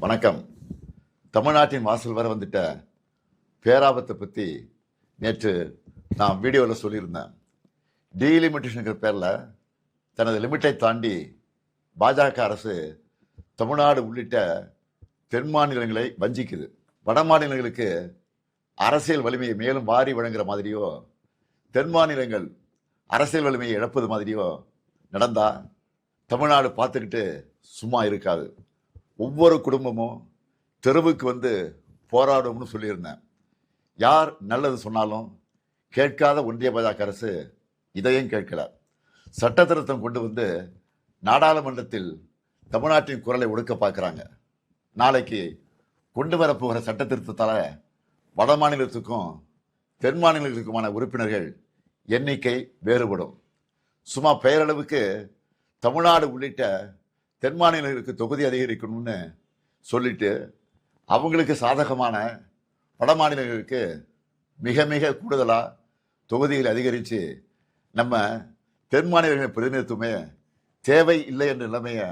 வணக்கம். தமிழ்நாட்டின் வாசல் வர வந்துட்ட பேராபத்தை பற்றி நேற்று நான் வீடியோவில் சொல்லியிருந்தேன். டீலிமிட்டேஷனுங்கிற பேரில் தனது லிமிட்டை தாண்டி பாஜக அரசு தமிழ்நாடு உள்ளிட்ட தென் மாநிலங்களை வஞ்சிக்குது. வட மாநிலங்களுக்கு அரசியல் வலிமையை மேலும் வாரி வழங்குற மாதிரியோ, தென் மாநிலங்கள் அரசியல் வலிமையை இழப்பது மாதிரியோ நடந்தா தமிழ்நாடு பார்த்துக்கிட்டு சும்மா இருக்காது. ஒவ்வொரு குடும்பமும் தெருவுக்கு வந்து போராடும்னு சொல்லியிருந்தேன். யார் நல்லது சொன்னாலும் கேட்காத ஒன்றிய பாஜக அரசு இதையும் கேட்கல. சட்ட திருத்தம் கொண்டு வந்து நாடாளுமன்றத்தில் தமிழ்நாட்டின் குரலை ஒடுக்க பார்க்குறாங்க. நாளைக்கு கொண்டு வரப்போகிற சட்ட திருத்தத்தால் வட மாநிலத்துக்கும் தென் மாநிலங்களுக்குமான உறுப்பினர்கள் எண்ணிக்கை வேறுபடும். சும்மா பெயரளவுக்கு தமிழ்நாடு உள்ளிட்ட தென் மாநிலங்களுக்கு தொகுதி அதிகரிக்கணும்னு சொல்லிட்டு அவங்களுக்கு சாதகமான வட மாநிலங்களுக்கு மிக மிக கூடுதலாக தொகுதிகளை அதிகரித்து நம்ம தென் மாநிலங்களின் பிரதிநிதித்துவமே தேவை இல்லை என்ற நிலைமையை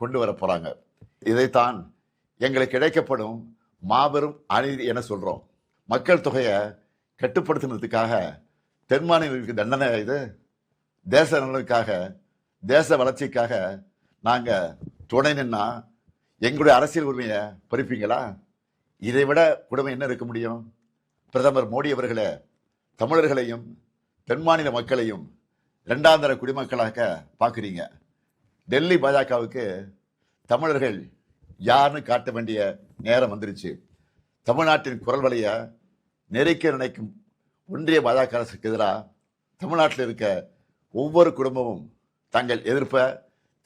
கொண்டு வர போகிறாங்க. இதைத்தான் எங்களுக்கு கிடைக்கப்படும் மாபெரும் அநீதி என சொல்கிறோம். மக்கள் தொகையை கட்டுப்படுத்தினதுக்காக தென் மாநிலங்களுக்கு தண்டனை இது. தேச நலனுக்காக, தேச வளர்ச்சிக்காக நாங்கள் துணை நின்னா எங்களுடைய அரசியல் உரிமையை பறிப்பீங்களா? இதை விட கொடுமை என்ன இருக்க முடியும்? பிரதமர் மோடி அவர்களே, தமிழர்களையும் தென் மாநில மக்களையும் இரண்டாந்தர குடிமக்களாக பார்க்குறீங்க. டெல்லி பாஜகவுக்கு தமிழர்கள் யாருன்னு காட்ட வேண்டிய நேரம் வந்துருச்சு. தமிழ்நாட்டின் குரல் வலையை நெருக்க நினைக்கும் ஒன்றிய பாஜக அரசுக்கு எதிராக தமிழ்நாட்டில் இருக்க ஒவ்வொரு குடும்பமும் தங்கள் எதிர்ப்பை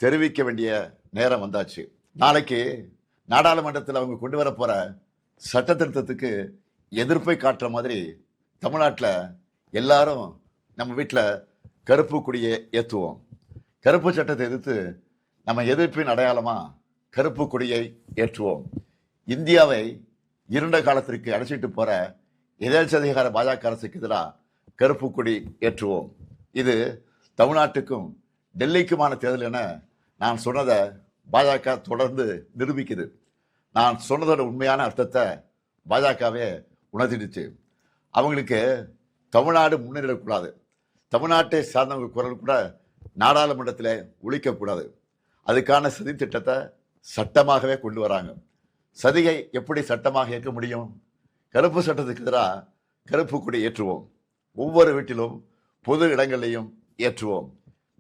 தெரிவிக்க வேண்டிய நேரம் வந்தாச்சு. நாளைக்கு நாடாளுமன்றத்தில் அவங்க கொண்டு வர போகிற சட்ட திருத்தத்துக்கு எதிர்ப்பை காட்டுற மாதிரி தமிழ்நாட்டில் எல்லாரும் நம்ம வீட்டில் கருப்பு கொடியை ஏற்றுவோம். கருப்பு சட்டத்தை எதிர்த்து நம்ம எதிர்ப்பின் அடையாளமாக கருப்பு கொடியை ஏற்றுவோம். இந்தியாவை இருண்ட காலத்திற்கு அழைச்சிட்டு போகிற எதேச்சதிகார பாஜக அரசுக்கு எதிராக கருப்பு கொடி ஏற்றுவோம். இது தமிழ்நாட்டுக்கும் டெல்லிக்குமான தேர்தல் என நான் சொன்னதை பாஜக தொடர்ந்து நிரூபிக்குது. நான் சொன்னதோட உண்மையான அர்த்தத்தை பாஜகவே உணர்த்திடுச்சு. அவங்களுக்கு தமிழ்நாடு முன்னேறக்கூடாது, தமிழ்நாட்டை சார்ந்தவங்க குரல் கூட நாடாளுமன்றத்தில் ஒழிக்கக்கூடாது. அதுக்கான சதி திட்டத்தை சட்டமாகவே கொண்டு வராங்க. சதியை எப்படி சட்டமாக ஏற்க முடியும்? கருப்பு சட்டத்துக்கு எதிராக கருப்பு கொடி ஏற்றுவோம். ஒவ்வொரு வீட்டிலும் பொது இடங்களையும் ஏற்றுவோம்.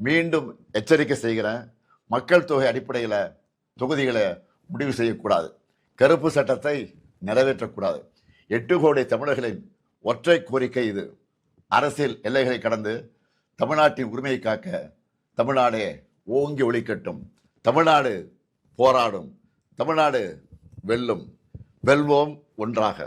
மீண்டும் எச்சரிக்கை செய்கிறேன், மக்கள் தொகை அடிப்படையில் தொகுதிகளை முடிவு செய்யக்கூடாது. கருப்பு சட்டத்தை நிறைவேற்றக்கூடாது. 8 கோடி தமிழர்களின் ஒற்றை கோரிக்கை இது. அரசியல் எல்லைகளை கடந்து தமிழ்நாட்டின் உரிமையை காக்க தமிழ்நாடே ஓங்கி ஒலிக்கட்டும். தமிழ்நாடு போராடும், தமிழ்நாடு வெல்லும். வெல்வோம் ஒன்றாக.